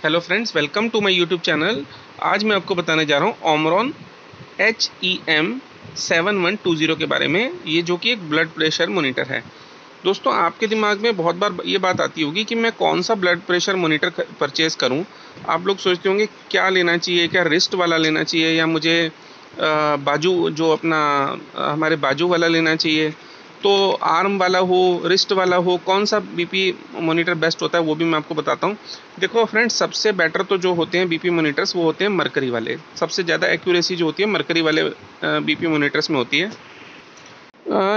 Hello friends, welcome to my YouTube channel. आज मैं आपको बताने जा रहा हूँ ओमरॉन HEM7120 के बारे में, ये जो कि एक ब्लड प्रेशर मॉनिटर है। दोस्तों, आपके दिमाग में बहुत बार ये बात आती होगी कि मैं कौन सा ब्लड प्रेशर मॉनिटर परचेज़ करूँ। आप लोग सोचते होंगे क्या लेना चाहिए, क्या रिस्ट वाला लेना चाहिए या मुझे बाजू जो अपना हमारे बाजू वाला लेना चाहिए। तो आर्म वाला हो, रिस्ट वाला हो, कौन सा बीपी मॉनिटर बेस्ट होता है वो भी मैं आपको बताता हूँ। देखो फ्रेंड्स, सबसे बेटर तो जो होते हैं बीपी मॉनिटर्स वो होते हैं मरकरी वाले। सबसे ज़्यादा एक्यूरेसी जो होती है मरकरी वाले बीपी मॉनिटर्स में होती है।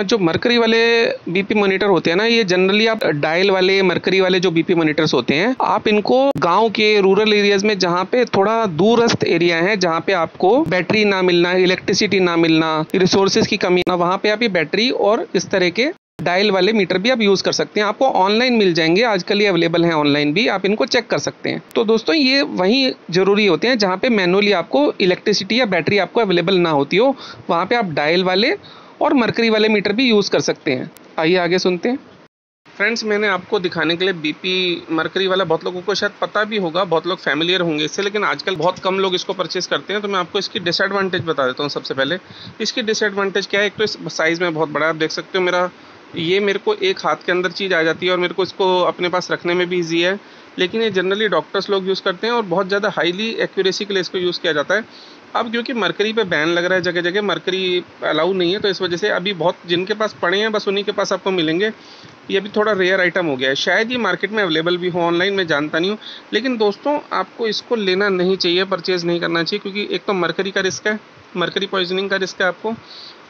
जो मरकरी वाले बीपी मॉनिटर होते हैं ना, ये जनरली आप डायल वाले मरकरी वाले जो बीपी मॉनिटर्स होते हैं, आप इनको गांव के रूरल एरियाज में जहाँ पे थोड़ा दूरस्थ एरिया है, जहाँ पे आपको बैटरी ना मिलना, इलेक्ट्रिसिटी ना मिलना, रिसोर्सेज की कमी ना, वहाँ पे आप ये बैटरी और इस तरह के डायल वाले मीटर भी आप यूज कर सकते हैं। आपको ऑनलाइन मिल जाएंगे, आजकल ये अवेलेबल हैं ऑनलाइन भी, आप इनको चेक कर सकते हैं। तो दोस्तों, ये वही जरूरी होते हैं जहाँ पे मैनुअली आपको इलेक्ट्रिसिटी या बैटरी आपको अवेलेबल ना होती हो, वहाँ पे आप डायल वाले और मरकरी वाले मीटर भी यूज़ कर सकते हैं। आइए आगे सुनते हैं। फ्रेंड्स, मैंने आपको दिखाने के लिए बीपी मरकरी वाला, बहुत लोगों को शायद पता भी होगा, बहुत लोग फैमिलियर होंगे इससे, लेकिन आजकल बहुत कम लोग इसको परचेस करते हैं। तो मैं आपको इसकी डिसएडवांटेज बता देता हूँ। सबसे पहले इसकी डिसएडवांटेज क्या है? एक तो इस साइज़ में बहुत बड़ा है, आप देख सकते हो। मेरे को एक हाथ के अंदर चीज़ आ जाती है और मेरे को इसको अपने पास रखने में भी ईजी है। लेकिन ये जनरली डॉक्टर्स लोग यूज़ करते हैं और बहुत ज़्यादा हाईली एक्यूरेसी के लिए इसको यूज़ किया जाता है। अब क्योंकि मरकरी पे बैन लग रहा है, जगह जगह मरकरी अलाउ नहीं है, तो इस वजह से अभी बहुत जिनके पास पड़े हैं बस उन्हीं के पास आपको मिलेंगे। ये भी थोड़ा रेयर आइटम हो गया है, शायद ये मार्केट में अवेलेबल भी हो ऑनलाइन, मैं जानता नहीं हूँ। लेकिन दोस्तों, आपको इसको लेना नहीं चाहिए, परचेज़ नहीं करना चाहिए, क्योंकि एक तो मरकरी का रिस्क है, मरकरी पॉइजनिंग का रिस्क है आपको।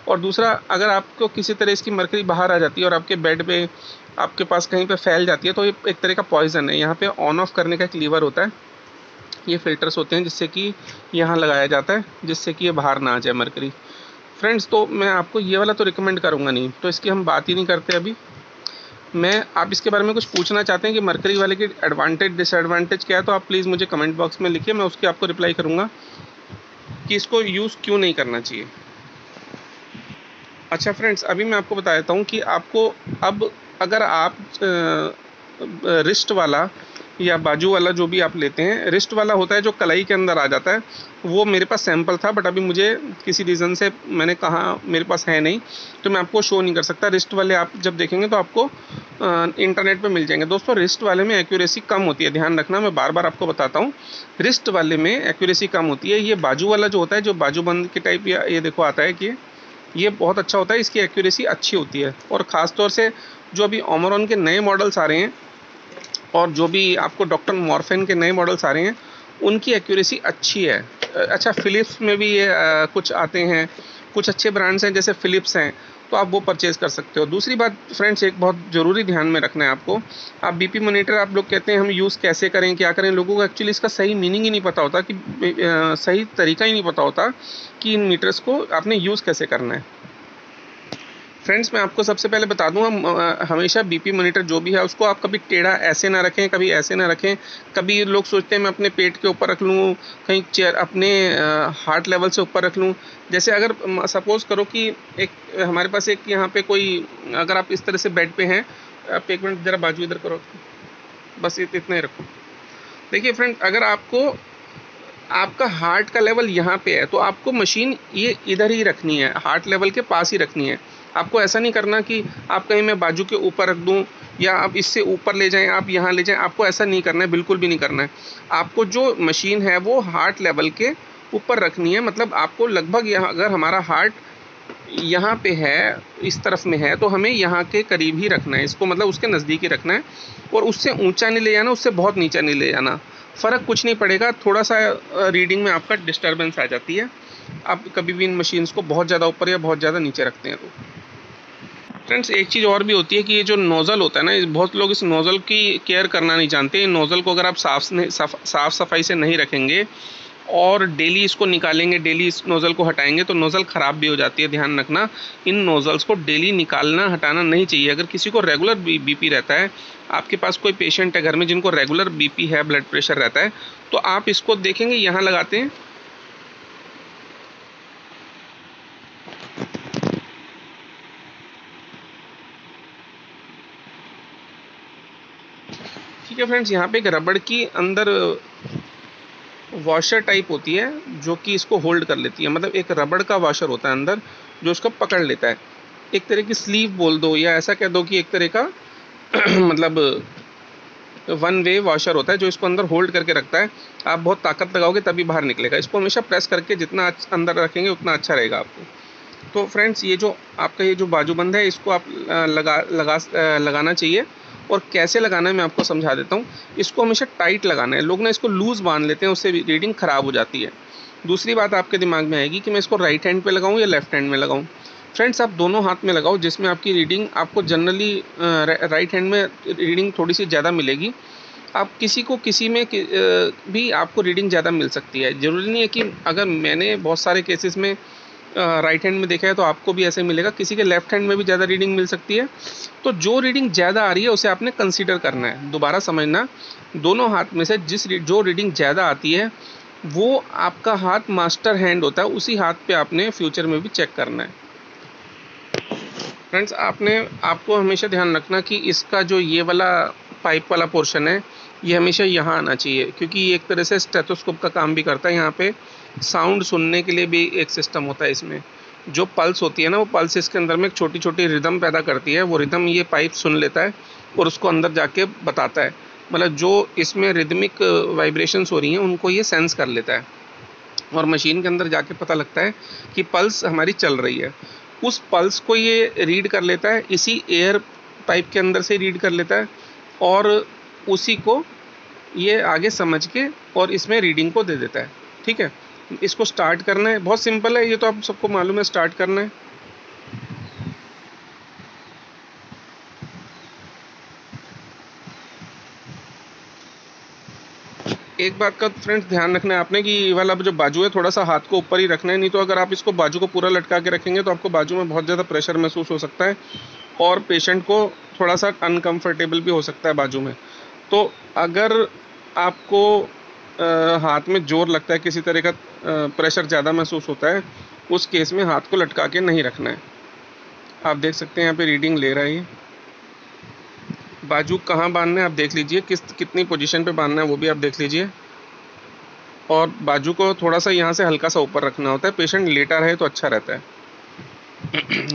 और दूसरा, अगर आपको किसी तरह इसकी मरकरी बाहर आ जाती है और आपके बेड पे, आपके पास कहीं पे फैल जाती है, तो ये एक तरह का पॉइजन है। यहाँ पे ऑन ऑफ करने का एक लीवर होता है, ये फिल्टर्स होते हैं जिससे कि यहाँ लगाया जाता है, जिससे कि ये बाहर ना आ जाए मरकरी। फ्रेंड्स, तो मैं आपको ये वाला तो रिकमेंड करूँगा नहीं, तो इसकी हम बात ही नहीं करते अभी। आप इसके बारे में कुछ पूछना चाहते हैं कि मरकरी वाले की एडवांटेज डिसएडवांटेज क्या है, तो आप प्लीज़ मुझे कमेंट बॉक्स में लिखिए, मैं उसके आपको रिप्लाई करूँगा कि इसको यूज़ क्यों नहीं करना चाहिए। अच्छा फ्रेंड्स, अभी मैं आपको बता देता हूँ कि आपको अब अगर आप रिस्ट वाला या बाजू वाला जो भी आप लेते हैं, रिस्ट वाला होता है जो कलाई के अंदर आ जाता है, वो मेरे पास सैंपल था, बट अभी मुझे किसी रीज़न से मैंने कहा मेरे पास है नहीं, तो मैं आपको शो नहीं कर सकता। रिस्ट वाले आप जब देखेंगे तो आपको इंटरनेट पे मिल जाएंगे। दोस्तों, रिस्ट वाले में एक्यूरेसी कम होती है, ध्यान रखना, मैं बार बार आपको बताता हूँ। रिस्ट वाले में एक्यूरेसी कम होती है। ये बाजू वाला जो होता है, जो बाजूबंद के टाइप, या ये देखो आता है कि ये बहुत अच्छा होता है, इसकी एक्यूरेसी अच्छी होती है। और ख़ास तौर से जो अभी ओमरॉन के नए मॉडल्स आ रहे हैं और जो भी आपको डॉक्टर मॉर्फिन के नए मॉडल्स आ रहे हैं, उनकी एक्यूरेसी अच्छी है। अच्छा, फ़िलिप्स में भी ये कुछ आते हैं, कुछ अच्छे ब्रांड्स हैं जैसे फ़िलिप्स हैं, तो आप वो परचेज़ कर सकते हो। दूसरी बात फ्रेंड्स, एक बहुत ज़रूरी ध्यान में रखना है आपको। आप बीपी मॉनिटर, आप लोग कहते हैं हम यूज़ कैसे करें, क्या करें, लोगों को एक्चुअली इसका सही मीनिंग ही नहीं पता होता कि सही तरीका ही नहीं पता होता कि इन मीटर्स को आपने यूज़ कैसे करना है। फ्रेंड्स, मैं आपको सबसे पहले बता दूँ, हम हमेशा बीपी मॉनिटर जो भी है उसको आप कभी टेढ़ा ऐसे ना रखें, कभी ऐसे ना रखें। कभी लोग सोचते हैं मैं अपने पेट के ऊपर रख लूँ, कहीं चेयर अपने हार्ट लेवल से ऊपर रख लूँ। जैसे अगर सपोज़ करो कि एक हमारे पास एक यहाँ पे कोई, अगर आप इस तरह से बेड पे हैं, आप एक मिनट ज़रा बाजू इधर करो, बस इतना ही रखो। देखिए फ्रेंड, अगर आपको आपका हार्ट का लेवल यहाँ पे है, तो आपको मशीन ये इधर ही रखनी है, हार्ट लेवल के पास ही रखनी है। आपको ऐसा नहीं करना कि आप कहीं मैं बाजू के ऊपर रख दूँ या आप इससे ऊपर ले जाएं, आप यहाँ ले जाएं, आपको ऐसा नहीं करना है, बिल्कुल भी नहीं करना है। आपको जो मशीन है वो हार्ट लेवल के ऊपर रखनी है। मतलब आपको लगभग यहाँ, अगर हमारा हार्ट यहाँ पे है, इस तरफ में है, तो हमें यहाँ के करीब ही रखना है इसको, मतलब उसके नज़दीक ही रखना है। और उससे ऊंचा नहीं ले जाना, उससे बहुत नीचा नहीं ले जाना। फ़र्क कुछ नहीं पड़ेगा, थोड़ा सा रीडिंग में आपका डिस्टर्बेंस आ जाती है। आप कभी भी इन मशीन्स को बहुत ज़्यादा ऊपर या बहुत ज़्यादा नीचे रखते हैं तो। फ्रेंड्स, एक चीज़ और भी होती है कि ये जो नोज़ल होता है ना, बहुत लोग इस नोज़ल की केयर करना नहीं जानते। इन नोज़ल को अगर आप साफ़ सफाई से नहीं रखेंगे और डेली इसको निकालेंगे, डेली इस नोज़ल को हटाएंगे, तो नोज़ल ख़राब भी हो जाती है। ध्यान रखना, इन नोज़ल्स को डेली निकालना हटाना नहीं चाहिए। अगर किसी को रेगुलर बीपी रहता है, आपके पास कोई पेशेंट है घर में जिनको रेगुलर बीपी है, ब्लड प्रेशर रहता है, तो आप इसको देखेंगे यहाँ लगाते हैं, ठीक देखिए फ्रेंड्स, यहाँ पे एक रबड़ की अंदर वॉशर टाइप होती है जो कि इसको होल्ड कर लेती है, मतलब एक रबड़ का वॉशर होता है अंदर जो इसको पकड़ लेता है। एक तरह की स्लीव बोल दो या ऐसा कह दो कि एक तरह का मतलब वन वे वॉशर होता है जो इसको अंदर होल्ड करके रखता है। आप बहुत ताकत लगाओगे तभी बाहर निकलेगा। इसको हमेशा प्रेस करके जितना अंदर रखेंगे उतना अच्छा रहेगा आपको। तो फ्रेंड्स, ये जो आपका ये जो बाजूबंद है इसको आप लगाना चाहिए। और कैसे लगाना है मैं आपको समझा देता हूँ। इसको हमेशा टाइट लगाना है। लोग ना इसको लूज़ बांध लेते हैं, उससे रीडिंग ख़राब हो जाती है। दूसरी बात आपके दिमाग में आएगी कि मैं इसको राइट हैंड पे लगाऊं या लेफ्ट हैंड में लगाऊं। फ्रेंड्स, आप दोनों हाथ में लगाओ, जिसमें आपकी रीडिंग आपको जनरली राइट हैंड में रीडिंग थोड़ी सी ज़्यादा मिलेगी। आप किसी में भी आपको रीडिंग ज़्यादा मिल सकती है। ज़रूरी नहीं है कि अगर मैंने बहुत सारे केसेस में राइट हैंड में देखा है तो आपको भी ऐसे मिलेगा। किसी के लेफ्ट हैंड में भी ज़्यादा रीडिंग मिल सकती है। तो जो रीडिंग ज़्यादा आ रही है उसे आपने कंसीडर करना है। दोबारा समझना, दोनों हाथ में से जो रीडिंग ज़्यादा आती है वो आपका हाथ मास्टर हैंड होता है, उसी हाथ पे आपने फ्यूचर में भी चेक करना है। फ्रेंड्स, आपको हमेशा ध्यान रखना कि इसका जो ये वाला पाइप वाला पोर्शन है ये हमेशा यहाँ आना चाहिए, क्योंकि ये एक तरह से स्टेथोस्कोप का काम भी करता है। यहाँ पे साउंड सुनने के लिए भी एक सिस्टम होता है। इसमें जो पल्स होती है ना, वो पल्स इसके अंदर में एक छोटी छोटी रिदम पैदा करती है। वो रिदम ये पाइप सुन लेता है और उसको अंदर जाके बताता है, मतलब जो इसमें रिदमिक वाइब्रेशंस हो रही हैं उनको ये सेंस कर लेता है और मशीन के अंदर जाके पता लगता है कि पल्स हमारी चल रही है। उस पल्स को ये रीड कर लेता है, इसी एयर पाइप के अंदर से रीड कर लेता है और उसी को ये आगे समझ के और इसमें रीडिंग को दे देता है। ठीक है, इसको स्टार्ट करना है, बहुत सिंपल है, ये तो आप सबको मालूम है स्टार्ट करना है। एक बात का फ्रेंड्स ध्यान रखना है आपने कि ये वाला जो बाजू है थोड़ा सा हाथ को ऊपर ही रखना है, नहीं तो अगर आप इसको बाजू को पूरा लटका के रखेंगे तो आपको बाजू में बहुत ज़्यादा प्रेशर महसूस हो सकता है और पेशेंट को थोड़ा सा अनकंफर्टेबल भी हो सकता है बाजू में। तो अगर आपको हाथ में जोर लगता है, किसी तरह का प्रेशर ज़्यादा महसूस होता है, उस केस में हाथ को लटका के नहीं रखना है। आप देख सकते हैं यहाँ पे रीडिंग ले रहा है ये। बाजू कहाँ बांधना है आप देख लीजिए, कितनी पोजीशन पे बांधना है वो भी आप देख लीजिए। और बाजू को थोड़ा सा यहाँ से हल्का सा ऊपर रखना होता है। पेशेंट लेटा रहे तो अच्छा रहता है।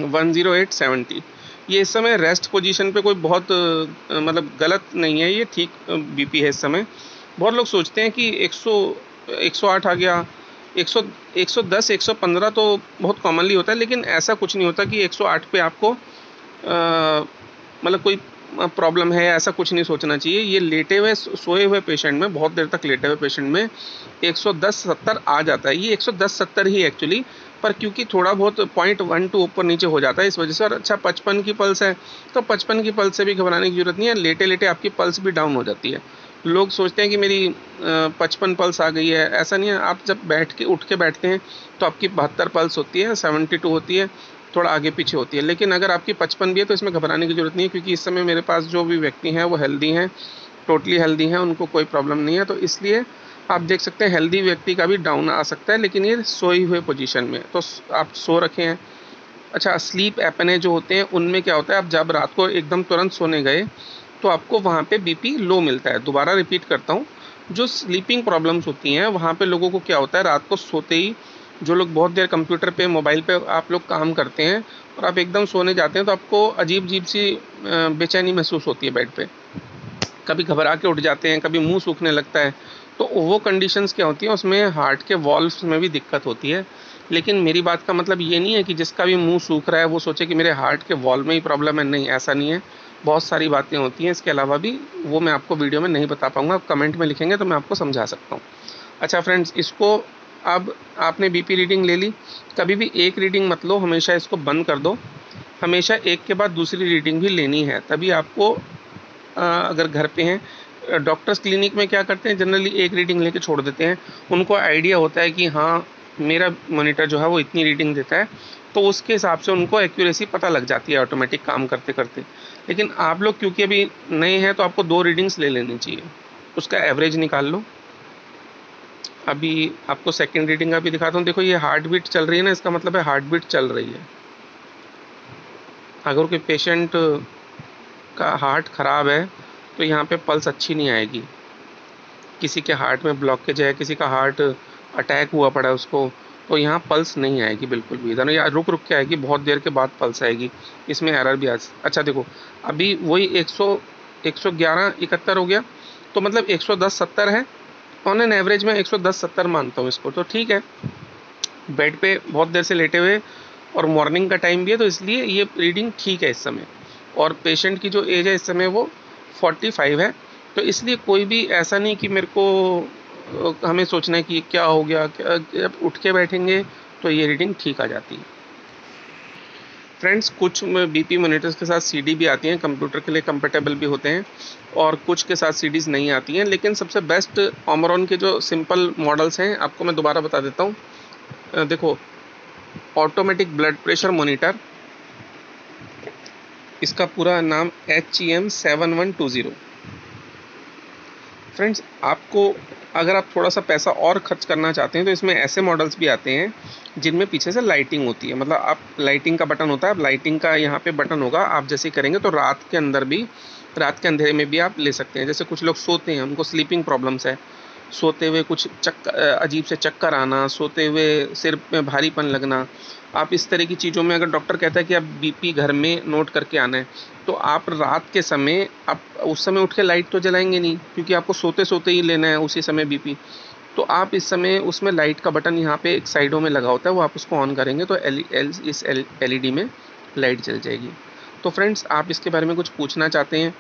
108/70 ये इस समय रेस्ट पोजीशन पे कोई बहुत मतलब गलत नहीं है, ये ठीक बीपी है इस समय। बहुत लोग सोचते हैं कि 108 आ गया, 100 110 115 तो बहुत कॉमनली होता है, लेकिन ऐसा कुछ नहीं होता कि 108 पे आपको मतलब कोई प्रॉब्लम है, ऐसा कुछ नहीं सोचना चाहिए। ये लेटे हुए सोए हुए पेशेंट में, बहुत देर तक लेटे हुए पेशेंट में 110-70 आ जाता है। ये 110-70 ही एक्चुअली, पर क्योंकि थोड़ा बहुत 0.12 ऊपर नीचे हो जाता है इस वजह से। और अच्छा 55 की पल्स है तो 55 की पल्स से भी घबराने की जरूरत नहीं है। लेटे लेटे आपकी पल्स भी डाउन हो जाती है। लोग सोचते हैं कि मेरी 55 पल्स आ गई है, ऐसा नहीं है। आप जब उठ के बैठते हैं तो आपकी 72 पल्स होती है, 72 होती है, थोड़ा आगे पीछे होती है। लेकिन अगर आपकी 55 भी है तो इसमें घबराने की जरूरत नहीं है, क्योंकि इस समय मेरे पास जो भी व्यक्ति हैं वो हेल्दी हैं, टोटली हेल्दी हैं, उनको कोई प्रॉब्लम नहीं है। तो इसलिए आप देख सकते हैं हेल्दी व्यक्ति का भी डाउन आ सकता है, लेकिन ये सोई हुए पोजीशन में। तो आप सो रखे हैं। अच्छा, स्लीप एपने जो होते हैं उनमें क्या होता है, आप जब रात को एकदम तुरंत सोने गए तो आपको वहाँ पे बीपी लो मिलता है। दोबारा रिपीट करता हूँ, जो स्लीपिंग प्रॉब्लम्स होती हैं वहाँ पे लोगों को क्या होता है, रात को सोते ही जो लोग बहुत देर कंप्यूटर पे मोबाइल पे आप लोग काम करते हैं और आप एकदम सोने जाते हैं तो आपको अजीब अजीब सी बेचैनी महसूस होती है बेड पे। कभी घबरा के उठ जाते हैं, कभी मुंह सूखने लगता है। तो वो कंडीशंस क्या होती हैं, उसमें हार्ट के वॉल्व्स में भी दिक्कत होती है। लेकिन मेरी बात का मतलब ये नहीं है कि जिसका भी मुंह सूख रहा है वो सोचे कि मेरे हार्ट के वॉल्व में ही प्रॉब्लम है। नहीं, ऐसा नहीं है। बहुत सारी बातें होती हैं इसके अलावा भी, वो मैं आपको वीडियो में नहीं बता पाऊँगा। आप कमेंट में लिखेंगे तो मैं आपको समझा सकता हूँ। अच्छा फ्रेंड्स, इसको अब आपने बीपी रीडिंग ले ली, कभी भी एक रीडिंग मत लो, हमेशा इसको बंद कर दो। हमेशा एक के बाद दूसरी रीडिंग भी लेनी है, तभी आपको अगर घर पे हैं, डॉक्टर्स क्लिनिक में क्या करते हैं, जनरली एक रीडिंग लेके छोड़ देते हैं। उनको आइडिया होता है कि हाँ मेरा मॉनिटर जो है वो इतनी रीडिंग देता है, तो उसके हिसाब से उनको एक्यूरेसी पता लग जाती है ऑटोमेटिक काम करते करते। लेकिन आप लोग क्योंकि अभी नए हैं तो आपको 2 रीडिंग्स ले लेनी चाहिए, उसका एवरेज निकाल लो। अभी आपको सेकेंड रीडिंग का भी दिखाता हूँ। देखो ये हार्ट बीट चल रही है ना, इसका मतलब है हार्ट बीट चल रही है। अगर कोई पेशेंट का हार्ट ख़राब है तो यहाँ पे पल्स अच्छी नहीं आएगी। किसी के हार्ट में ब्लॉकेज है, किसी का हार्ट अटैक हुआ पड़ा है उसको, तो यहाँ पल्स नहीं आएगी बिल्कुल भी इधर, या रुक रुक के आएगी, बहुत देर के बाद पल्स आएगी, इसमें एरर भी अच्छा देखो अभी वही 111 71 हो गया, तो मतलब 110 70 है। ऑन एन एवरेज में 110 70 मानता हूँ इसको, तो ठीक है। बेड पे बहुत देर से लेटे हुए और मॉर्निंग का टाइम भी है, तो इसलिए ये रीडिंग ठीक है इस समय। और पेशेंट की जो एज है इस समय वो 45 है, तो इसलिए कोई भी ऐसा नहीं कि मेरे को हमें सोचना है कि क्या हो गया, क्या जब उठ के बैठेंगे तो ये रीडिंग ठीक आ जाती है। फ्रेंड्स, कुछ बीपी मॉनिटर्स के साथ सीडी भी आती हैं, कंप्यूटर के लिए कंपेटेबल भी होते हैं, और कुछ के साथ सीडीज नहीं आती हैं, लेकिन सबसे बेस्ट ओमरॉन के जो सिंपल मॉडल्स हैं आपको मैं दोबारा बता देता हूँ। देखो, ऑटोमेटिक ब्लड प्रेशर मॉनिटर, इसका पूरा नाम HEM7120। फ्रेंड्स, आपको अगर आप थोड़ा सा पैसा और खर्च करना चाहते हैं तो इसमें ऐसे मॉडल्स भी आते हैं जिनमें पीछे से लाइटिंग होती है, मतलब आप लाइटिंग का बटन होता है, आप लाइटिंग का यहाँ पे बटन होगा, आप जैसे करेंगे तो रात के अंदर भी, रात के अंधेरे में भी आप ले सकते हैं। जैसे कुछ लोग सोते हैं, उनको स्लीपिंग प्रॉब्लम्स है, सोते हुए कुछ अजीब से चक्कर आना, सोते हुए सिर में भारीपन लगना, आप इस तरह की चीज़ों में अगर डॉक्टर कहता है कि आप बीपी घर में नोट करके आना है, तो आप रात के समय, आप उस समय उठ के लाइट तो जलाएंगे नहीं, क्योंकि आपको सोते सोते ही लेना है उसी समय बीपी, तो आप इस समय उसमें लाइट का बटन यहाँ पे एक साइडों में लगा होता है, वो आप उसको ऑन करेंगे तो इस LED में लाइट जल जाएगी। तो फ्रेंड्स, आप इसके बारे में कुछ पूछना चाहते हैं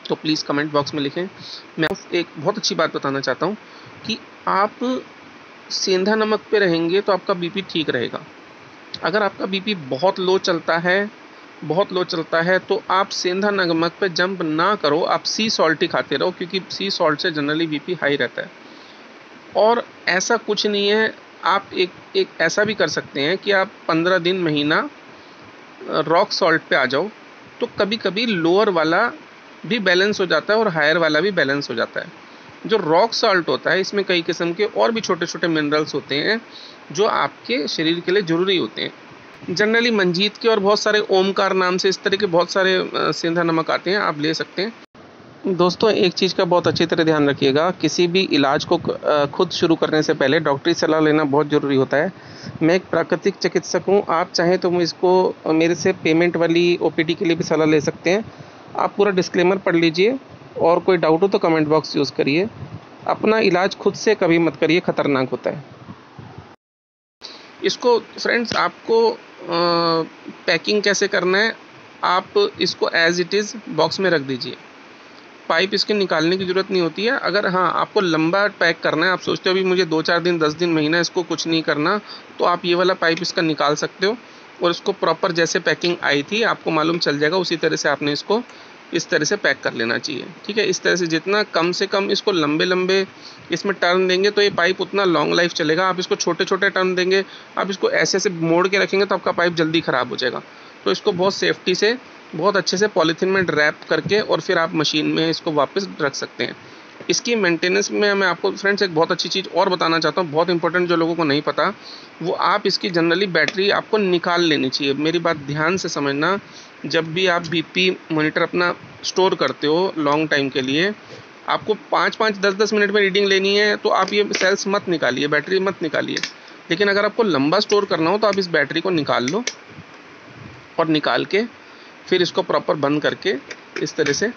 तो प्लीज़ कमेंट बॉक्स में लिखें। मैं एक बहुत अच्छी बात बताना चाहता हूँ कि आप सेंधा नमक पे रहेंगे तो आपका बीपी ठीक रहेगा। अगर आपका बीपी बहुत लो चलता है तो आप सेंधा नमक पे जंप ना करो, आप सी सॉल्ट ही खाते रहो, क्योंकि सी सॉल्ट से जनरली बीपी हाई रहता है। और ऐसा कुछ नहीं है, आप एक ऐसा भी कर सकते हैं कि आप 15 दिन महीना रॉक सॉल्ट पे आ जाओ, तो कभी कभी लोअर वाला भी बैलेंस हो जाता है और हायर वाला भी बैलेंस हो जाता है। जो रॉक सॉल्ट होता है, इसमें कई किस्म के और भी छोटे छोटे मिनरल्स होते हैं जो आपके शरीर के लिए ज़रूरी होते हैं। जनरली मंजीत के और बहुत सारे ओमकार नाम से इस तरह के बहुत सारे सेंधा नमक आते हैं, आप ले सकते हैं। दोस्तों, एक चीज़ का बहुत अच्छी तरह ध्यान रखिएगा, किसी भी इलाज को खुद शुरू करने से पहले डॉक्टरी सलाह लेना बहुत ज़रूरी होता है। मैं एक प्राकृतिक चिकित्सक हूँ, आप चाहें तो मेरे से पेमेंट वाली OPD के लिए भी सलाह ले सकते हैं। आप पूरा डिस्क्लेमर पढ़ लीजिए, और कोई डाउट हो तो कमेंट बॉक्स यूज़ करिए। अपना इलाज खुद से कभी मत करिए, ख़तरनाक होता है। इसको फ्रेंड्स, आपको पैकिंग कैसे करना है, आप इसको एज इट इज़ बॉक्स में रख दीजिए। पाइप इसके निकालने की ज़रूरत नहीं होती है। अगर हाँ, आपको लंबा पैक करना है, आप सोचते हो अभी मुझे 2-4 दिन 10 दिन महीना इसको कुछ नहीं करना, तो आप ये वाला पाइप इसका निकाल सकते हो, और इसको प्रॉपर जैसे पैकिंग आई थी आपको मालूम चल जाएगा, उसी तरह से आपने इसको इस तरह से पैक कर लेना चाहिए। ठीक है, इस तरह से जितना कम से कम इसको लंबे लंबे इसमें टर्न देंगे तो ये पाइप उतना लॉन्ग लाइफ चलेगा। आप इसको छोटे छोटे टर्न देंगे, आप इसको ऐसे ऐसे मोड़ के रखेंगे तो आपका पाइप जल्दी ख़राब हो जाएगा। तो इसको बहुत सेफ्टी से, बहुत अच्छे से पॉलीथीन में रैप करके और फिर आप मशीन में इसको वापस रख सकते हैं। इसकी मेंटेनेंस में मैं आपको फ्रेंड्स एक बहुत अच्छी चीज़ और बताना चाहता हूँ, बहुत इंपॉर्टेंट, जो लोगों को नहीं पता, वो आप इसकी जनरली बैटरी आपको निकाल लेनी चाहिए। मेरी बात ध्यान से समझना, जब भी आप बीपी मॉनिटर अपना स्टोर करते हो लॉन्ग टाइम के लिए, आपको 5-5 10-10 मिनट में रीडिंग लेनी है, तो आप ये सेल्स मत निकालिए, बैटरी मत निकालिए। लेकिन अगर आपको लंबा स्टोर करना हो तो आप इस बैटरी को निकाल लो, और निकाल के फिर इसको प्रॉपर बंद करके इस तरह से,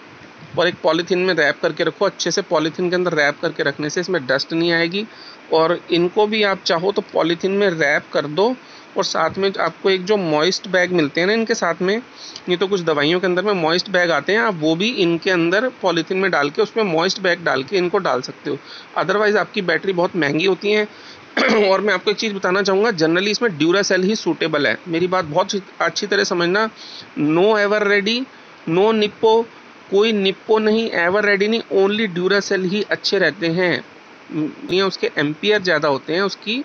और एक पॉलीथीन में रैप करके रखो। अच्छे से पॉलीथीन के अंदर रैप करके रखने से इसमें डस्ट नहीं आएगी। और इनको भी आप चाहो तो पॉलीथीन में रैप कर दो, और साथ में आपको एक जो मॉइस्ट बैग मिलते हैं ना इनके साथ में, नहीं तो कुछ दवाइयों के अंदर में मॉइस्ट बैग आते हैं, आप वो भी इनके अंदर पॉलीथीन में डाल के उसमें मॉइस्ट बैग डाल के इनको डाल सकते हो। अदरवाइज़ आपकी बैटरी बहुत महंगी होती हैं। और मैं आपको एक चीज़ बताना चाहूँगा, जनरली इसमें ड्यूरासेल ही सूटेबल है। मेरी बात बहुत अच्छी तरह समझना, know ever ready, no Nippon, कोई निप्पो नहीं, एवर रेडी नहीं, ओनली ड्यूरासेल ही अच्छे रहते हैं। ये उसके एम्पियर ज़्यादा होते हैं, उसकी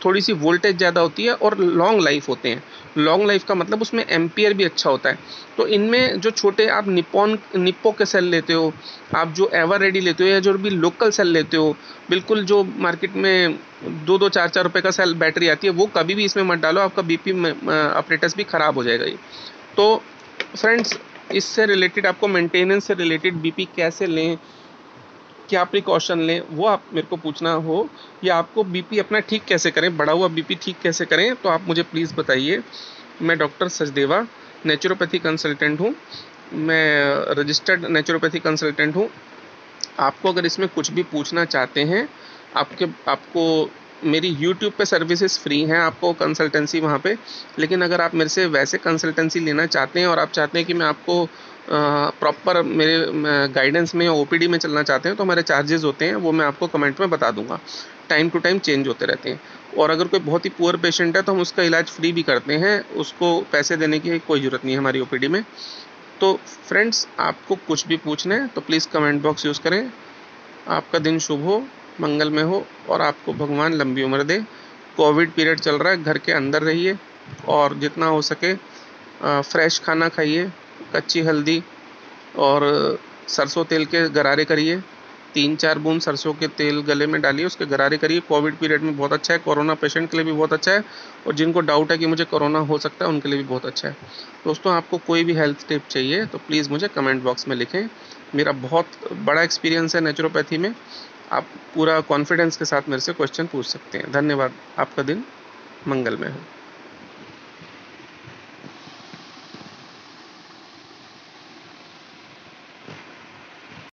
थोड़ी सी वोल्टेज ज़्यादा होती है, और लॉन्ग लाइफ होते हैं। लॉन्ग लाइफ का मतलब उसमें एम्पियर भी अच्छा होता है। तो इनमें जो छोटे आप निप्पो के सेल लेते हो, आप जो एवर रेडी लेते हो, या जो भी लोकल सेल लेते हो, बिल्कुल जो मार्केट में 2-2 4-4 रुपये का सेल बैटरी आती है, वो कभी भी इसमें मत डालो, आपका बीपी अपरेटस भी ख़राब हो जाएगा ये। तो फ्रेंड्स, इससे रिलेटेड आपको मेंटेनेंस से रिलेटेड बीपी कैसे लें, क्या प्रिकॉशन लें, वो आप मेरे को पूछना हो, या आपको बीपी अपना ठीक कैसे करें, बढ़ा हुआ बीपी ठीक कैसे करें, तो आप मुझे प्लीज़ बताइए। मैं डॉक्टर सचदेवा नेचुरोपैथी कंसल्टेंट हूँ, मैं रजिस्टर्ड नेचुरोपैथी कंसल्टेंट हूँ। आपको अगर इसमें कुछ भी पूछना चाहते हैं, आपको मेरी यूट्यूब पे सर्विसेज फ्री हैं, आपको कंसल्टेंसी वहाँ पे, लेकिन अगर आप मेरे से वैसे कंसल्टेंसी लेना चाहते हैं और आप चाहते हैं कि मैं आपको प्रॉपर मेरे गाइडेंस में या ओपीडी में चलना चाहते हैं, तो हमारे चार्जेस होते हैं, वो मैं आपको कमेंट में बता दूंगा। टाइम टू टाइम चेंज होते रहते हैं। और अगर कोई बहुत ही पुअर पेशेंट है तो हम उसका इलाज फ्री भी करते हैं, उसको पैसे देने की कोई ज़रूरत नहीं है हमारी ओपीडी में। तो फ्रेंड्स, आपको कुछ भी पूछना है तो प्लीज़ कमेंट बॉक्स यूज़ करें। आपका दिन शुभ हो, मंगलमय हो, और आपको भगवान लंबी उम्र दे। कोविड पीरियड चल रहा है, घर के अंदर रहिए और जितना हो सके फ्रेश खाना खाइए, कच्ची हल्दी और सरसों तेल के गरारे करिए। 3-4 बूंद सरसों के तेल गले में डालिए, उसके गरारे करिए। कोविड पीरियड में बहुत अच्छा है, कोरोना पेशेंट के लिए भी बहुत अच्छा है, और जिनको डाउट है कि मुझे कोरोना हो सकता है उनके लिए भी बहुत अच्छा है। दोस्तों, आपको कोई भी हेल्थ टिप चाहिए तो प्लीज़ मुझे कमेंट बॉक्स में लिखें। मेरा बहुत बड़ा एक्सपीरियंस है नेचुरोपैथी में। आप पूरा कॉन्फिडेंस के साथ मेरे से क्वेश्चन पूछ सकते हैं। धन्यवाद। आपका दिन मंगलमय हो।